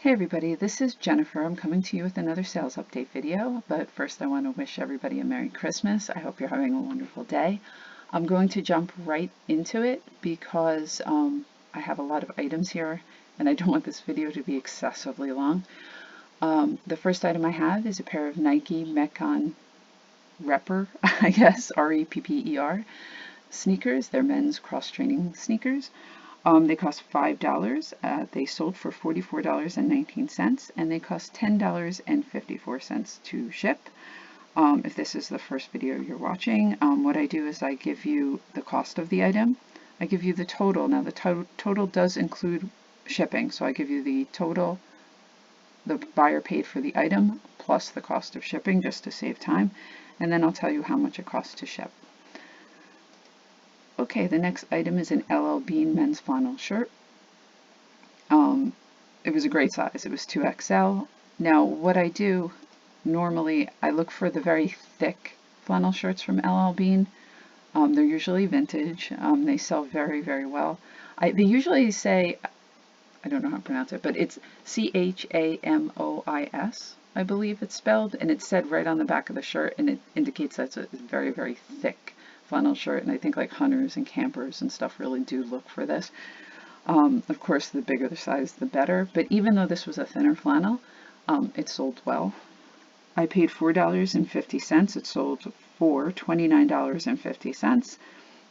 Hey everybody, this is Jennifer. I'm coming to you with another sales update video, but first I want to wish everybody a Merry Christmas. I hope you're having a wonderful day. I'm going to jump right into it because I have a lot of items here and I don't want this video to be excessively long. The first item I have is a pair of Nike Metcon Repper, I guess, R-E-P-P-E-R sneakers. They're men's cross-training sneakers. They cost $5. They sold for $44.19, and they cost $10.54 to ship. If this is the first video you're watching, what I do is I give you the cost of the item. I give you the total. Now the total does include shipping, so I give you the total the buyer paid for the item plus the cost of shipping just to save time, and then I'll tell you how much it costs to ship. Okay, the next item is an LL Bean men's flannel shirt. It was a great size. It was 2XL. Now, what I do, normally I look for the very thick flannel shirts from LL Bean. They're usually vintage. They sell very, very well. They usually say, I don't know how to pronounce it, but it's Chamois, I believe it's spelled, and it's said right on the back of the shirt, and it indicates that's a very, very thick flannel shirt, and I think like hunters and campers and stuff really do look for this. Of course, the bigger the size, the better, but even though this was a thinner flannel, it sold well. I paid $4.50. It sold for $29.50,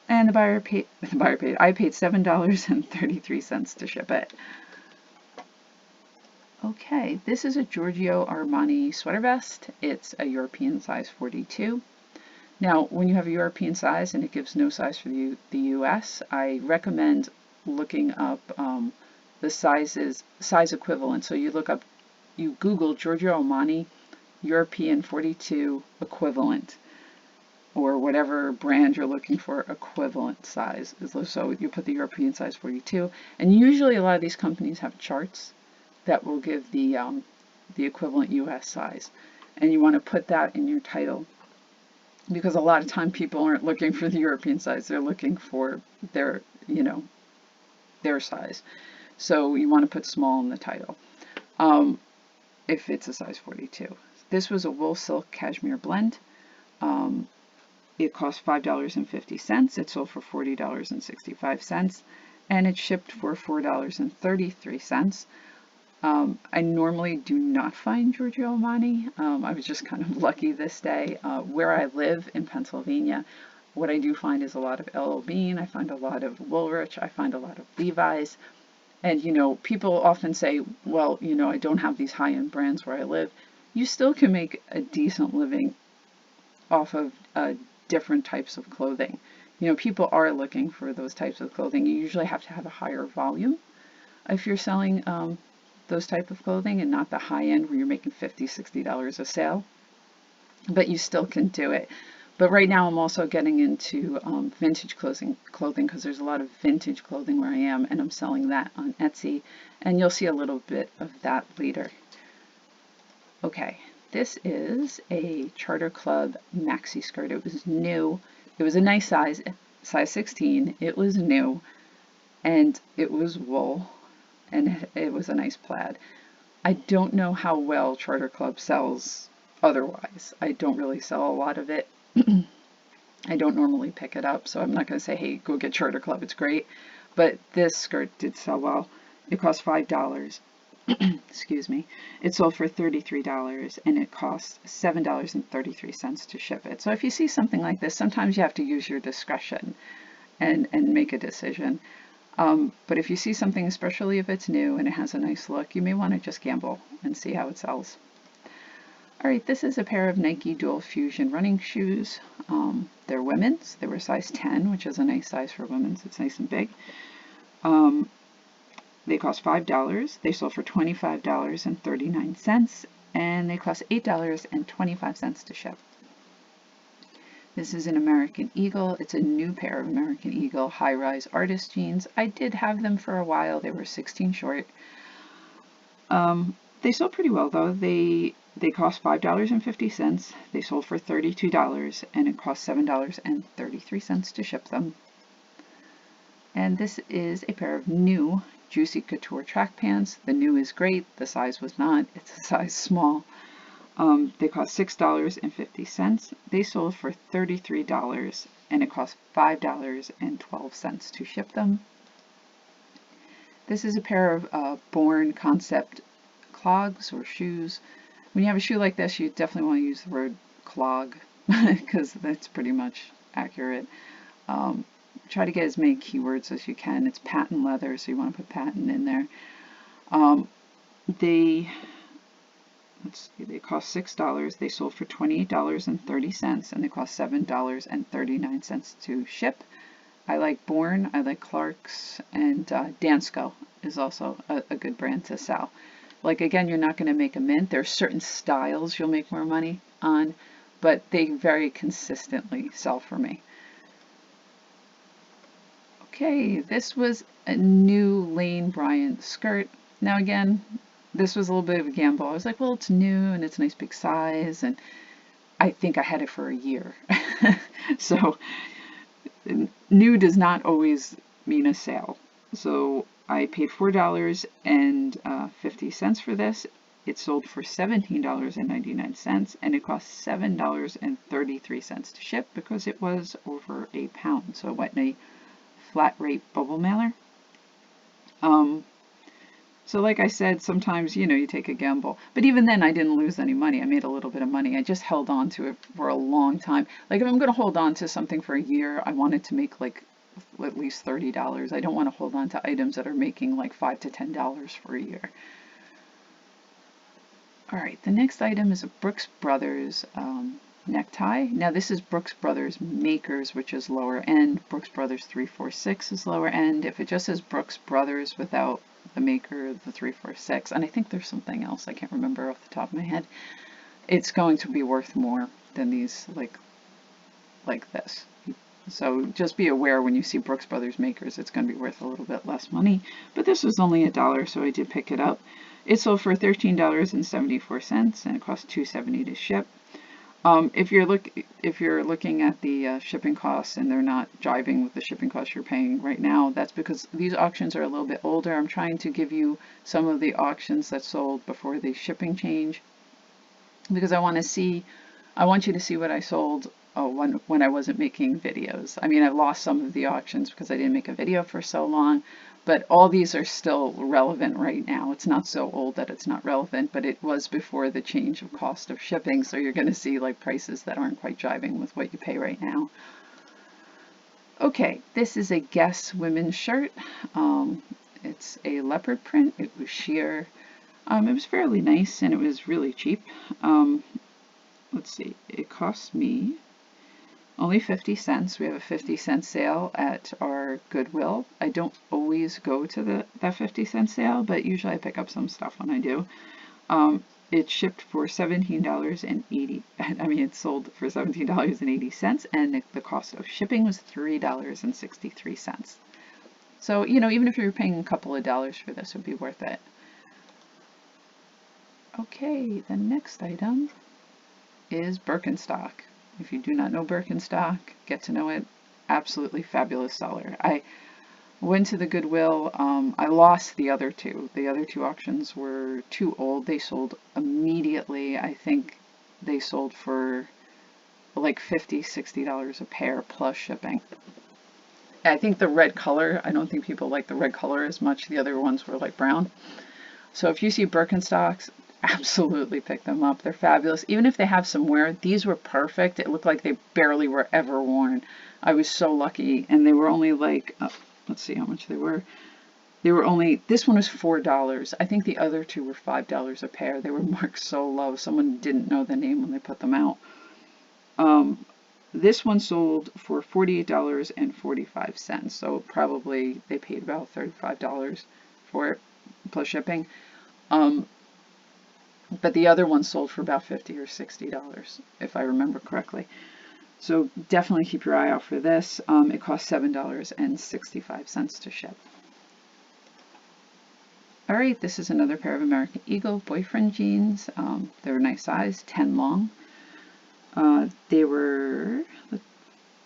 and I paid $7.33 to ship it. Okay, this is a Giorgio Armani sweater vest. It's a European size 42. Now, when you have a European size and it gives no size for the US, I recommend looking up the size equivalent. So you Google Giorgio Armani European 42 equivalent, or whatever brand you're looking for equivalent size. So you put the European size 42, and usually a lot of these companies have charts that will give the equivalent US size, and you want to put that in your title, because a lot of time people aren't looking for the European size, they're looking for their size. So you want to put small in the title if it's a size 42. This was a wool silk cashmere blend. It cost $5.50. It sold for $40.65, and it shipped for $4.33. I normally do not find Giorgio Armani. I was just kind of lucky this day. Where I live in Pennsylvania, what I do find is a lot of LL Bean. I find a lot of Woolrich. I find a lot of Levi's. And, people often say, well, I don't have these high-end brands where I live. You still can make a decent living off of different types of clothing. People are looking for those types of clothing. You usually have to have a higher volume if you're selling those type of clothing, and not the high end where you're making $50, $60 a sale, but you still can do it. But right now I'm also getting into vintage clothing because there's a lot of vintage clothing where I am, and I'm selling that on Etsy, and you'll see a little bit of that later. Okay, this is a Charter Club maxi skirt. It was new. It was a nice size 16. It was new, and it was wool, and it was a nice plaid. I don't know how well Charter Club sells otherwise. I don't really sell a lot of it. I don't normally pick it up, so I'm not going to say, hey, go get Charter Club, it's great. But this skirt did sell well. It cost $5. Excuse me. It sold for $33, and it cost $7.33 to ship it. So if you see something like this, sometimes you have to use your discretion and make a decision. But if you see something, especially if it's new and it has a nice look, you may want to just gamble and see how it sells. Alright, this is a pair of Nike Dual Fusion running shoes. They're women's. They were size 10, which is a nice size for women's. It's nice and big. They cost $5. They sold for $25.39, and they cost $8.25 to ship. This is an American Eagle. It's a new pair of American Eagle high-rise artist jeans. I did have them for a while. They were 16 short. They sold pretty well though. They cost $5.50. They sold for $32, and it cost $7.33 to ship them. And this is a pair of new Juicy Couture track pants. The new is great. The size was not. It's a size small. They cost $6.50. They sold for $33, and it cost $5.12 to ship them. This is a pair of Born Concept clogs or shoes. When you have a shoe like this, you definitely want to use the word clog because that's pretty much accurate. Try to get as many keywords as you can. It's patent leather, so you want to put patent in there. They cost $6. They sold for $28.30, and they cost $7.39 to ship. I like Born, I like Clark's, and Dansko is also a good brand to sell. Like, again, you're not going to make a mint. There are certain styles you'll make more money on, but they very consistently sell for me. Okay, this was a new Lane Bryant skirt. Now again, this was a little bit of a gamble. I was like, well, it's new and it's a nice big size, and I think I had it for a year. So new does not always mean a sale. So I paid $4.50 for this. It sold for $17.99, and it cost $7.33 to ship because it was over a pound. So it went in a flat rate bubble mailer. So like I said, sometimes, you take a gamble. But even then, I didn't lose any money. I made a little bit of money. I just held on to it for a long time. Like, if I'm going to hold on to something for a year, I wanted to make, like, at least $30. I don't want to hold on to items that are making, like, $5 to $10 for a year. All right, the next item is a Brooks Brothers necktie. Now, this is Brooks Brothers Makers, which is lower end. Brooks Brothers 346 is lower end. If it just says Brooks Brothers without the maker, the 346, and I think there's something else I can't remember off the top of my head, it's going to be worth more than these like this. So just be aware when you see Brooks Brothers Makers, it's going to be worth a little bit less money. But this was only $1, so I did pick it up. It sold for $13.74, and it cost $2.70 to ship. If you're looking at the shipping costs and they're not jiving with the shipping costs you're paying right now, that's because these auctions are a little bit older. I'm trying to give you some of the auctions that sold before the shipping change, because I want you to see what I sold when I wasn't making videos. I mean, I've lost some of the auctions because I didn't make a video for so long, but all these are still relevant right now. It's not so old that it's not relevant, but it was before the change of cost of shipping, so you're going to see like prices that aren't quite jiving with what you pay right now. Okay, this is a Guess women's shirt. It's a leopard print. It was sheer. It was fairly nice, and it was really cheap. Let's see, it cost me only 50 cents. We have a 50-cent sale at our Goodwill. I don't always go to that 50-cent sale, but usually I pick up some stuff when I do. It shipped for $17.80. I mean, it sold for $17.80, and the cost of shipping was $3.63. So, even if you're paying a couple of dollars for this, it would be worth it. Okay, the next item is Birkenstock. If you do not know Birkenstock, get to know it. Absolutely fabulous seller. I went to the Goodwill. I lost the other two. The other two auctions were too old. They sold immediately. I think they sold for like $50, $60 a pair plus shipping. I think the red color, I don't think people like the red color as much. The other ones were like brown. So if you see Birkenstocks, absolutely pick them up. They're fabulous. Even if they have some wear, these were perfect. It looked like they barely were ever worn. I was so lucky. And they were only like, let's see how much they were. This one was $4. I think the other two were $5 a pair. They were marked so low. Someone didn't know the name when they put them out. This one sold for $48.45. So probably they paid about $35 for it plus shipping. But the other one sold for about $50 or $60, if I remember correctly. So definitely keep your eye out for this. It cost $7.65 to ship. All right, this is another pair of American Eagle boyfriend jeans. They're a nice size, 10 long. They were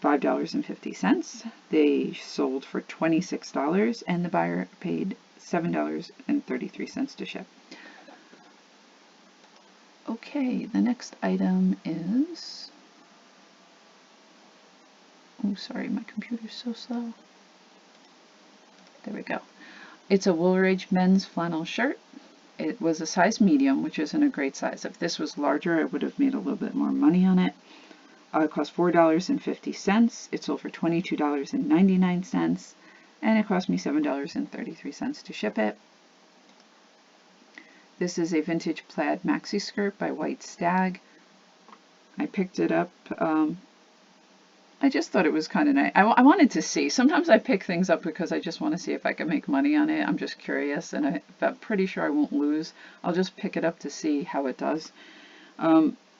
$5.50. They sold for $26, and the buyer paid $7.33 to ship. Okay, the next item is, oh sorry, my computer's so slow. There we go. It's a Woolridge men's flannel shirt. It was a size medium, which isn't a great size. If this was larger, I would have made a little bit more money on it. It cost $4.50. It sold for $22.99, and it cost me $7.33 to ship it. This is a vintage plaid maxi skirt by White Stag. I picked it up. I just thought it was kind of nice. I wanted to see. Sometimes I pick things up because I just want to see if I can make money on it. I'm just curious, and I'm pretty sure I won't lose. I'll just pick it up to see how it does.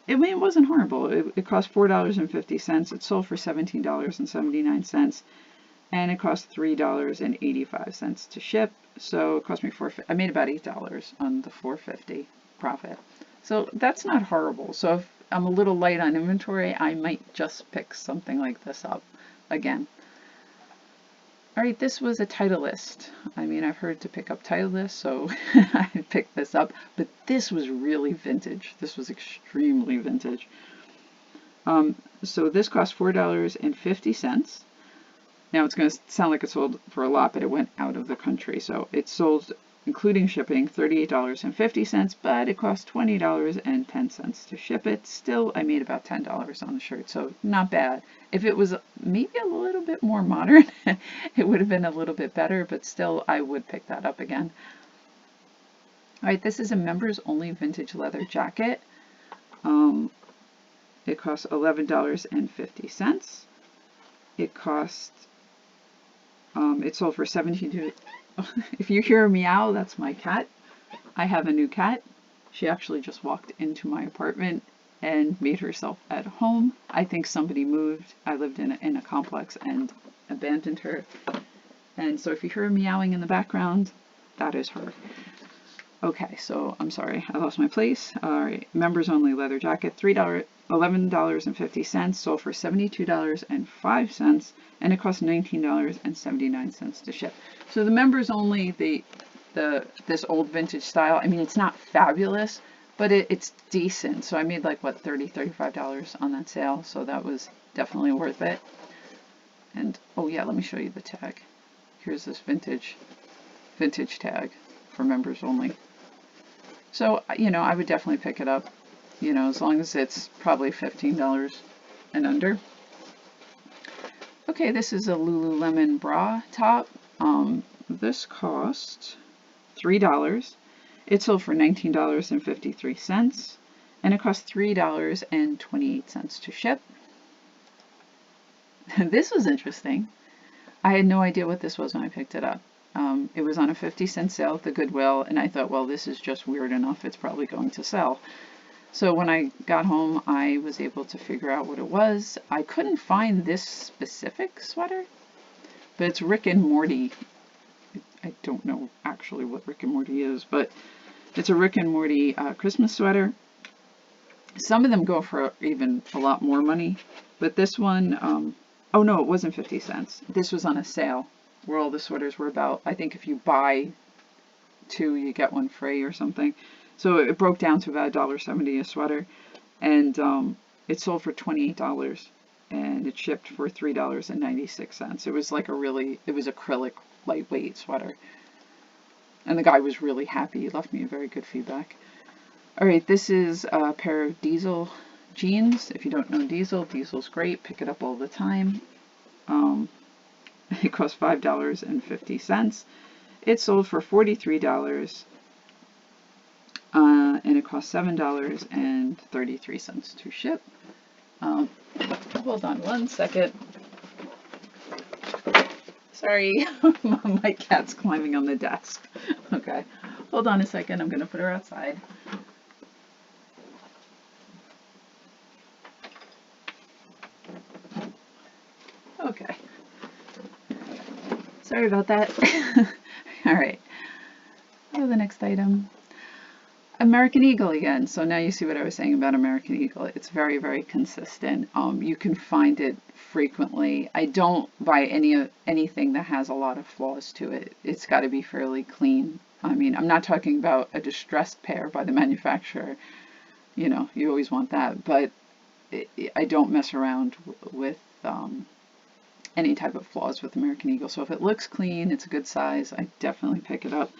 It wasn't horrible. It cost $4.50. It sold for $17.79, and it cost $3.85 to ship. So it cost me $4.50. I made about $8 on the $4.50 profit. So that's not horrible. So if I'm a little light on inventory, I might just pick something like this up again. All right, this was a Titleist. I mean, I've heard to pick up Titleist, so I picked this up, but this was really vintage. This was extremely vintage. So this cost $4.50. Now it's going to sound like it sold for a lot, but it went out of the country. So it sold, including shipping, $38.50, but it cost $20.10 to ship it. Still, I made about $10 on the shirt, so not bad. If it was maybe a little bit more modern, it would have been a little bit better, but still, I would pick that up again. All right, this is a members-only vintage leather jacket. It costs $11.50. It cost, it sold for $17. If you hear a meow, that's my cat. I have a new cat. She actually just walked into my apartment and made herself at home. I think somebody moved. I lived in a complex and abandoned her. And so if you hear meowing in the background, that is her. Okay, so I'm sorry, I lost my place. All right, members only leather jacket, $11.50, sold for $72.05, and it cost $19.79 to ship. So the members only, this old vintage style, I mean, it's not fabulous, but it's decent. So I made like, what, $35 on that sale, so that was definitely worth it. And, oh yeah, let me show you the tag. Here's this vintage tag for members only. So, you know, I would definitely pick it up, you know, as long as it's probably $15 and under. Okay, this is a Lululemon bra top. This cost $3. It sold for $19.53, and it cost $3.28 to ship. This was interesting. I had no idea what this was when I picked it up. It was on a 50-cent sale at the Goodwill, and I thought, well, this is just weird enough. It's probably going to sell. So when I got home, I was able to figure out what it was. I couldn't find this specific sweater, but it's Rick and Morty. I don't know actually what Rick and Morty is, but it's a Rick and Morty Christmas sweater. Some of them go for even a lot more money, but this one, oh no, it wasn't 50 cents. This was on a sale where all the sweaters were about, I think if you buy two, you get one free or something. So it broke down to about $1.70 a sweater, and it sold for $28, and it shipped for $3.96. It was like it was acrylic lightweight sweater, and the guy was really happy. He left me a very good feedback. All right, this is a pair of Diesel jeans. If you don't know Diesel, Diesel's great. Pick it up all the time. It cost $5.50. It sold for $43, and it cost $7.33 to ship. Hold on one second. Sorry, my cat's climbing on the desk. Okay, hold on a second. I'm going to put her outside. Okay. Sorry about that. All right. Oh, the next item. American Eagle again. So now you see what I was saying about American Eagle. It's very, very consistent. You can find it frequently. I don't buy anything that has a lot of flaws to it. It's got to be fairly clean. I mean, I'm not talking about a distressed pair by the manufacturer. You know, you always want that, but I don't mess around with any type of flaws with American Eagle. So if it looks clean, it's a good size, I definitely pick it up.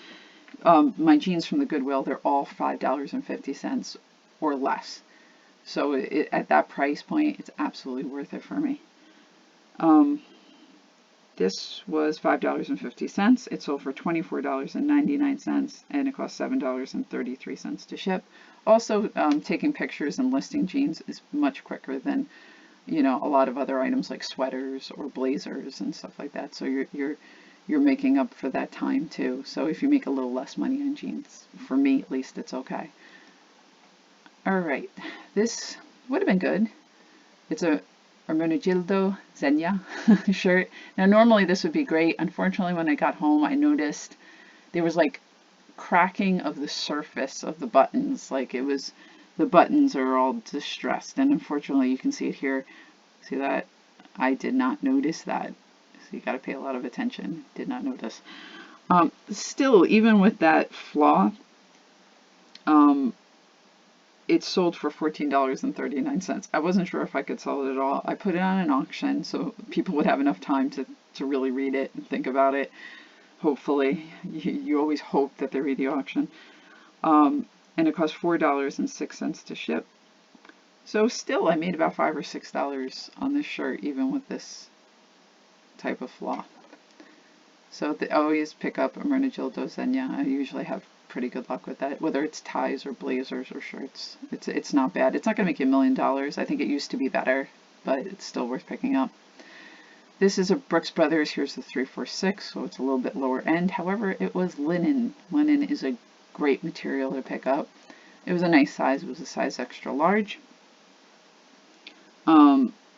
My jeans from the Goodwill, they're all $5.50 or less. So at that price point, it's absolutely worth it for me. This was $5.50. It sold for $24.99, and it cost $7.33 to ship. Also, taking pictures and listing jeans is much quicker than, you know, a lot of other items like sweaters or blazers and stuff like that. So you're making up for that time too. So if you make a little less money on jeans, for me at least, it's okay. All right, this would have been good. It's a Ermenegildo Zegna shirt. Now normally this would be great. Unfortunately, when I got home, I noticed there was like cracking of the surface of the buttons. Like it was, the buttons are all distressed, and unfortunately you can see it here. See that? I did not notice that. So you got to pay a lot of attention. Did not notice. Still, even with that flaw, it sold for $14.39. I wasn't sure if I could sell it at all. I put it on an auction so people would have enough time to really read it and think about it. Hopefully. You always hope that they read the auction. And it cost $4.06 to ship. So still, I made about $5 or $6 on this shirt, even with this type of flaw. So I always pick up Ermenegildo Zegna. I usually have pretty good luck with that, whether it's ties or blazers or shirts. It's not bad. It's not going to make you $1 million. I think it used to be better, but it's still worth picking up. This is a Brooks Brothers. Here's the 346, so it's a little bit lower end. However, it was linen. Linen is a great material to pick up. It was a nice size. It was a size extra large.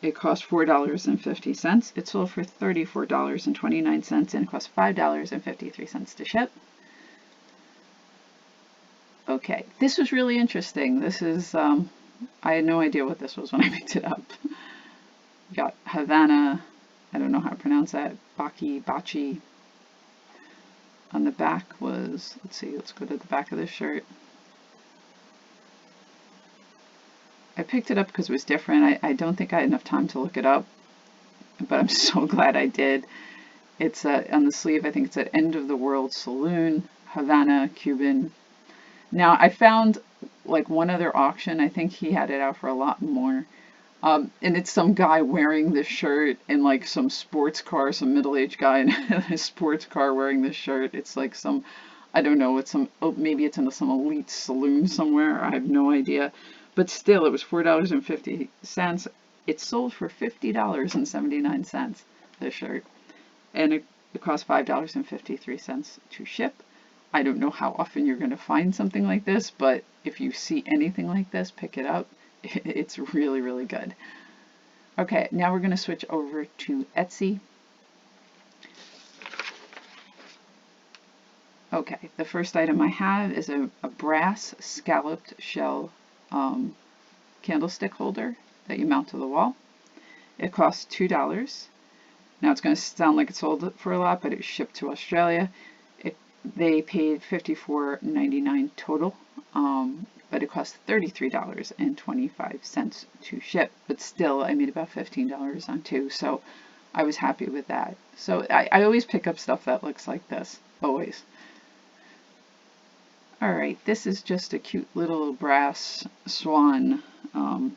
It cost $4.50. It sold for $34.29, and it cost $5.53 to ship. Okay, this was really interesting. This is, I had no idea what this was when I picked it up. Got Havana, I don't know how to pronounce that, Bachi. On the back was, let's see, let's go to the back of this shirt. I picked it up because it was different. I don't think I had enough time to look it up, but I'm so glad I did. It's on the sleeve, I think it's at End of the World Saloon, Havana, Cuban. Now, I found like one other auction. I think he had it out for a lot more. And it's some guy wearing this shirt in like some sports car, some middle-aged guy in a sports car wearing this shirt. It's like some, I don't know, it's some, oh, maybe it's in some elite saloon somewhere. I have no idea. But still, it was $4.50. It sold for $50.79, this shirt. And it cost $5.53 to ship. I don't know how often you're going to find something like this, but if you see anything like this, pick it up. It's really, really good. Okay, now we're going to switch over to Etsy. Okay, the first item I have is a brass scalloped shell candlestick holder that you mount to the wall. It costs $2. Now it's going to sound like it sold for a lot, but it shipped to Australia. They paid $54.99 total, but it cost $33.25 to ship. But still, I made about $15 on two, so I was happy with that. So I always pick up stuff that looks like this, always. All right, this is just a cute little brass swan. I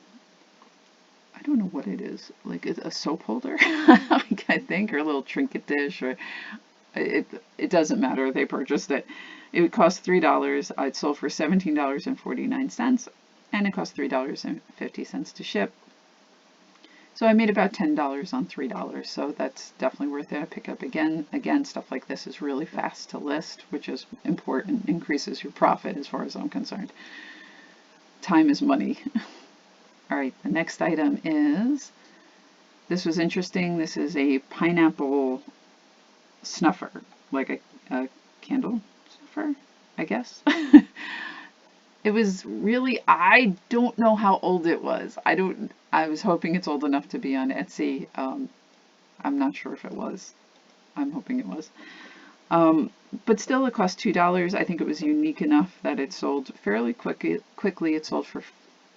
don't know what it is, like a soap holder, I think, or a little trinket dish, or it doesn't matter. They purchased it. It would cost $3. It sold for $17.49, and it cost $3.50 to ship. So I made about $10 on $3, so that's definitely worth it. I pick up again, stuff like this is really fast to list, which is important, increases your profit as far as I'm concerned. Time is money. All right, the next item is, this was interesting. This is a pineapple snuffer, like a candle snuffer, I guess. It was really, I don't know how old it was. I was hoping it's old enough to be on Etsy. I'm not sure if it was. I'm hoping it was. But still, it cost $2. I think it was unique enough that it sold fairly quickly. It sold for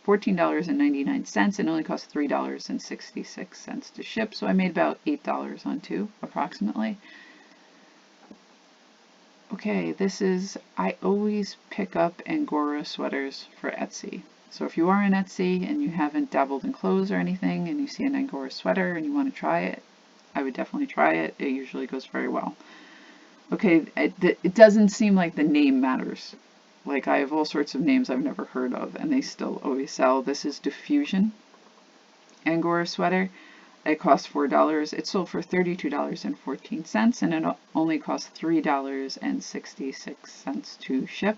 $14.99 and only cost $3.66 to ship. So I made about $8 on two, approximately. Okay, I always pick up Angora sweaters for Etsy. So if you are on Etsy and you haven't dabbled in clothes or anything and you see an Angora sweater and you want to try it, I would definitely try it. It usually goes very well. Okay, it doesn't seem like the name matters. Like, I have all sorts of names I've never heard of and they still always sell. This is Diffusion Angora sweater. It cost $4. It sold for $32.14 and it only cost $3.66 to ship.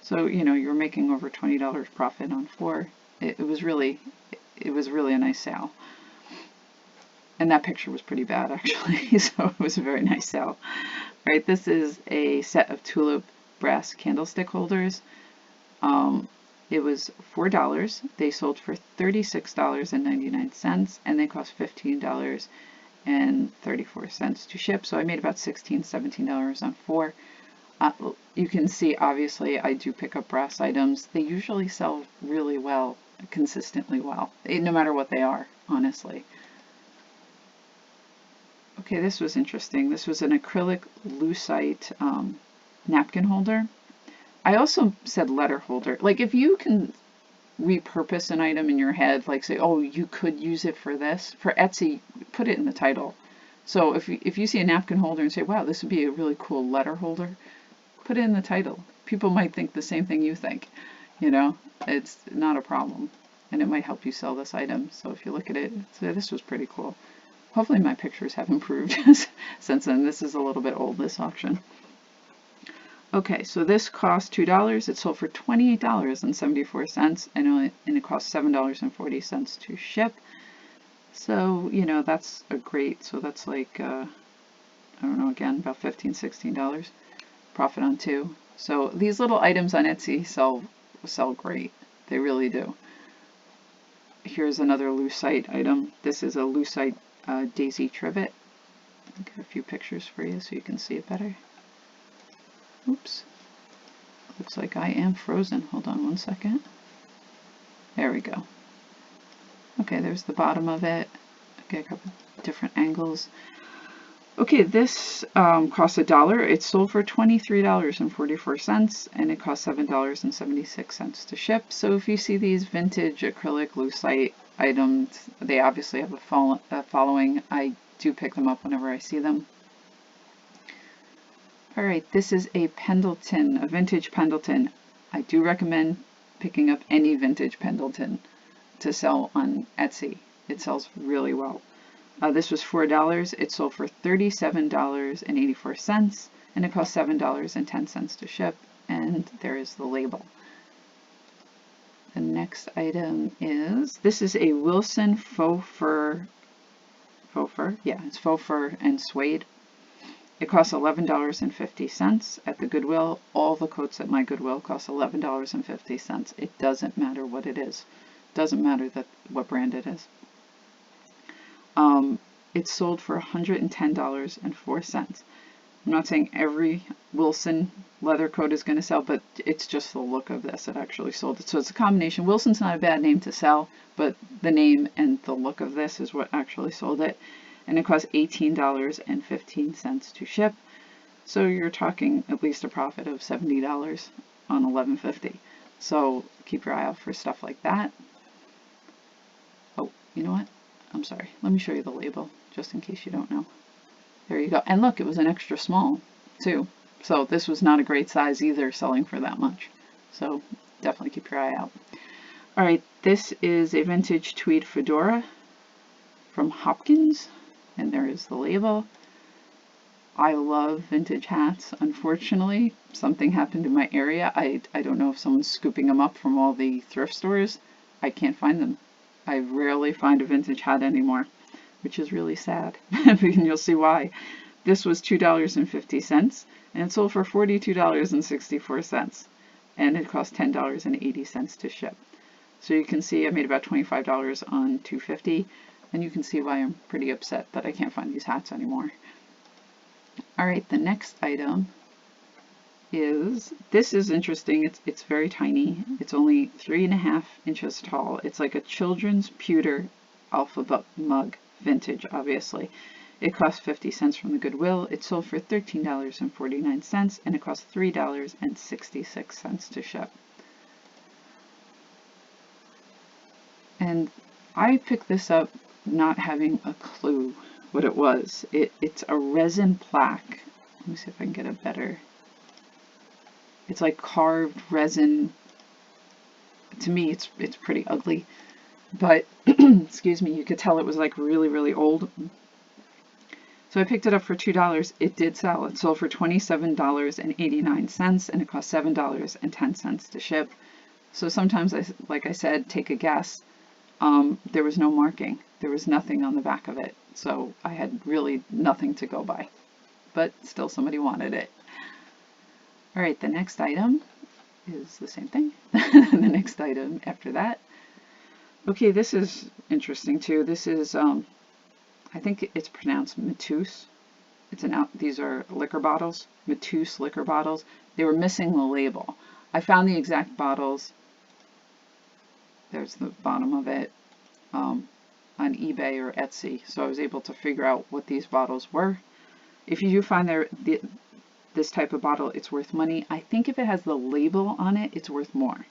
So, you know, you're making over $20 profit on 4. It was really a nice sale. And that picture was pretty bad, actually, so it was a very nice sale. All right, this is a set of tulip brass candlestick holders. It was $4. They sold for $36.99 and they cost $15.34 to ship. So I made about $16, $17 on 4. You can see, obviously, I do pick up brass items. They usually sell really well, consistently well, no matter what they are, honestly. Okay, this was interesting. This was an acrylic lucite napkin holder. I also said letter holder. Like, if you can repurpose an item in your head, like say, oh, you could use it for this, for Etsy, put it in the title. So if you see a napkin holder and say, wow, this would be a really cool letter holder, put it in the title. People might think the same thing you think. You know, it's not a problem. And it might help you sell this item. So if you look at it, so this was pretty cool. Hopefully my pictures have improved since then. This is a little bit old, this auction. Okay, so this cost $2. It sold for $28.74 and it cost $7.40 to ship. So, you know, that's a great, so that's like, I don't know, again, about $15, $16 profit on 2. So these little items on Etsy sell great. They really do. Here's another lucite item. This is a lucite daisy trivet. I'll get a few pictures for you so you can see it better. Oops. Looks like I am frozen. Hold on one second. There we go. Okay, there's the bottom of it. Okay, a couple different angles. Okay, this cost $1. It sold for $23.44 and it cost $7.76 to ship. So if you see these vintage acrylic lucite items, they obviously have a following. I do pick them up whenever I see them. Alright, this is a Pendleton, a vintage Pendleton. I do recommend picking up any vintage Pendleton to sell on Etsy. It sells really well. This was $4. It sold for $37.84 and it cost $7.10 to ship. And there is the label. The next item this is a Wilson faux fur, yeah, it's faux fur and suede. It costs $11.50 at the Goodwill. All the coats at my Goodwill cost $11.50. It doesn't matter what it is. It doesn't matter what brand it is. It's sold for $110.04. I'm not saying every Wilson leather coat is going to sell, but it's just the look of this. It actually sold it. So it's a combination. Wilson's not a bad name to sell, but the name and the look of this is what actually sold it. And it costs $18.15 to ship. So you're talking at least a profit of $70 on $11.50. So keep your eye out for stuff like that. Oh, you know what? I'm sorry. Let me show you the label, just in case you don't know. There you go. And look, it was an extra small, too. So this was not a great size either, selling for that much. So definitely keep your eye out. All right, this is a vintage tweed fedora from Hopkins. And there is the label. I love vintage hats. Unfortunately, something happened in my area. I don't know if someone's scooping them up from all the thrift stores. I can't find them. I rarely find a vintage hat anymore, which is really sad. And you'll see why. This was $2.50 and it sold for $42.64. and it cost $10.80 to ship. So you can see I made about $25 on $250, and you can see why I'm pretty upset that I can't find these hats anymore. Alright, the next item is, this is interesting. It's very tiny. It's only 3.5 inches tall. It's like a children's pewter alphabet mug, vintage, obviously. It cost 50 cents from the Goodwill. It sold for $13.49, and it cost $3.66 to ship. And I picked this up not having a clue what it was. It's a resin plaque. Let me see if I can get a better. It's like carved resin. To me, it's pretty ugly, but excuse me, you could tell it was like really old. So I picked it up for $2. It did sell. It sold for $27.89, and it cost $7.10 to ship. So sometimes, like I said, take a guess. There was no marking. There was nothing on the back of it. So I had really nothing to go by. But still somebody wanted it. Alright, the next item is the same thing. The next item after that. Okay, this is interesting too. This is, I think it's pronounced Mateus. These are liquor bottles, Mateus liquor bottles. They were missing the label. I found the exact bottles. There's the bottom of it on eBay or Etsy, so I was able to figure out what these bottles were. If you do find this type of bottle, it's worth money. I think if it has the label on it, it's worth more.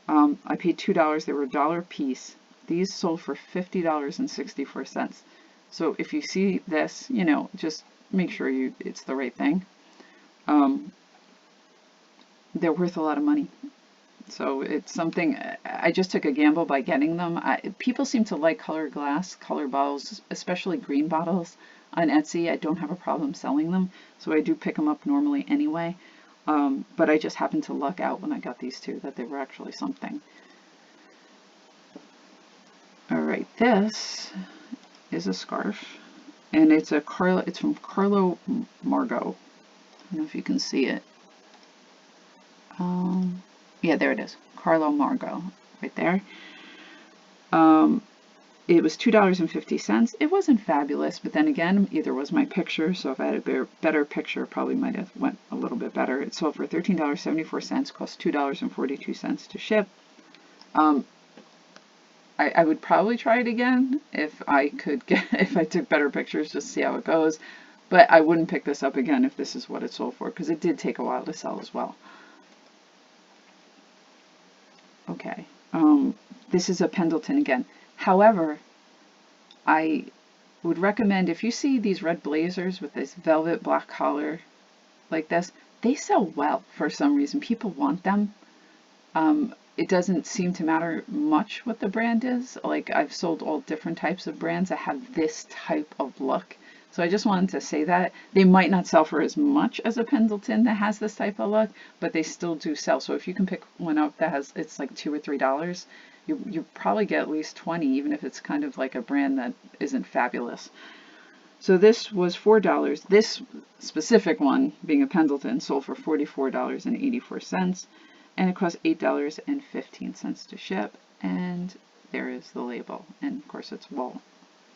I paid $2. They were $1 a piece. These sold for $50.64. So if you see this, you know, just make sure it's the right thing. They're worth a lot of money. So it's something, I just took a gamble by getting them. People seem to like colored glass, colored bottles, especially green bottles on Etsy. I don't have a problem selling them, so I do pick them up normally anyway. But I just happened to luck out when I got these two that they were actually something. Alright, this is a scarf, and it's from Carlo Margo. I don't know if you can see it. Yeah, there it is. Carlo Margo, right there. It was $2.50. It wasn't fabulous, but then again, either was my picture, so if I had a better picture, probably might have went a little bit better. It sold for $13.74, cost $2.42 to ship. I would probably try it again if I took better pictures, just to see how it goes. But I wouldn't pick this up again if this is what it sold for, because it did take a while to sell as well. Okay, this is a Pendleton again. However, I would recommend, if you see these red blazers with this velvet black collar like this, they sell well for some reason. People want them. It doesn't seem to matter much what the brand is. Like, I've sold all different types of brands that have this type of look. So I just wanted to say that. They might not sell for as much as a Pendleton that has this type of look, but they still do sell. So if you can pick one up that has, it's like $2 or $3, you probably get at least 20, even if it's kind of like a brand that isn't fabulous. So this was $4. This specific one, being a Pendleton, sold for $44.84, and it cost $8.15 to ship. And there is the label, and of course it's wool.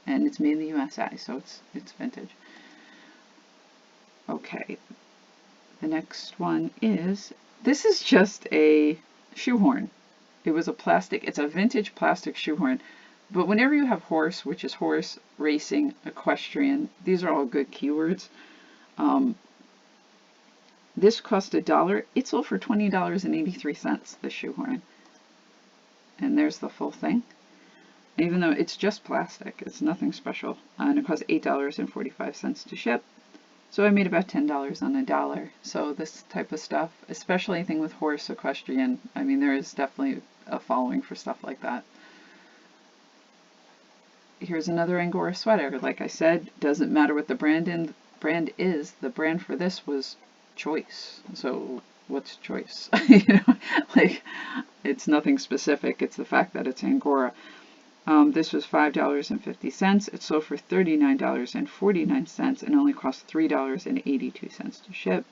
And it's made in the USA, so it's vintage. Okay, the next one is, this is just a shoehorn. It was a plastic, it's a vintage plastic shoehorn. But whenever you have horse, which is horse, racing, equestrian, these are all good keywords. This cost $1. It sold for $20.83, the shoehorn. And there's the full thing. Even though it's just plastic, it's nothing special, and it cost $8.45 to ship. So I made about $10 on $1. So this type of stuff, especially anything with horse, equestrian, I mean, there is definitely a following for stuff like that. Here's another Angora sweater. Like I said, doesn't matter what the brand is. The brand for this was Choice. So what's Choice? You know, like, it's nothing specific. It's the fact that it's Angora. This was $5.50. It sold for $39.49 and only cost $3.82 to ship.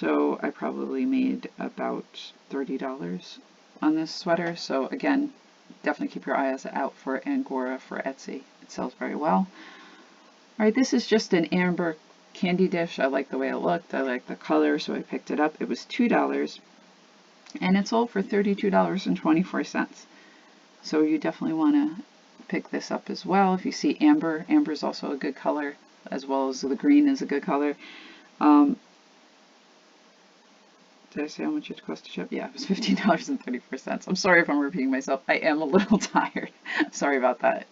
So I probably made about $30 on this sweater. So again, definitely keep your eyes out for Angora for Etsy. It sells very well. All right, this is just an amber candy dish. I like the way it looked. I like the color, so I picked it up. It was $2, and it sold for $32.24. So you definitely want to pick this up as well. If you see amber, amber is also a good color, as well as the green is a good color. Did I say how much it cost to ship? Yeah, it was $15.34. I'm sorry if I'm repeating myself. I am a little tired. Sorry about that.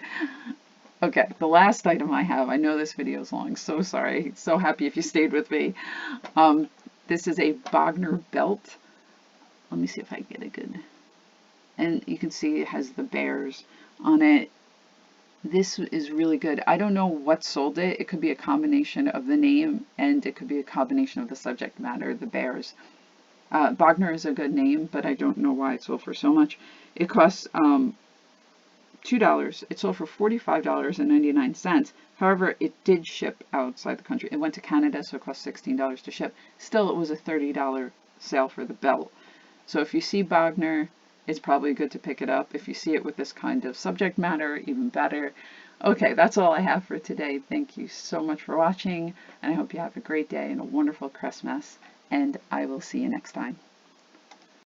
Okay, the last item I have, I know this video is long, so sorry. So happy if you stayed with me. This is a Bogner belt. Let me see if I get a good... And you can see it has the bears on it. This is really good. I don't know what sold it. It could be a combination of the name, and it could be a combination of the subject matter, the bears. Bogner is a good name, but I don't know why it sold for so much. It costs $2. It sold for $45.99. However, it did ship outside the country. It went to Canada, so it cost $16 to ship. Still, it was a $30 sale for the belt. So if you see Bogner, it's probably good to pick it up. If you see it with this kind of subject matter, even better. Okay, that's all I have for today. Thank you so much for watching, and I hope you have a great day and a wonderful Christmas, and I will see you next time.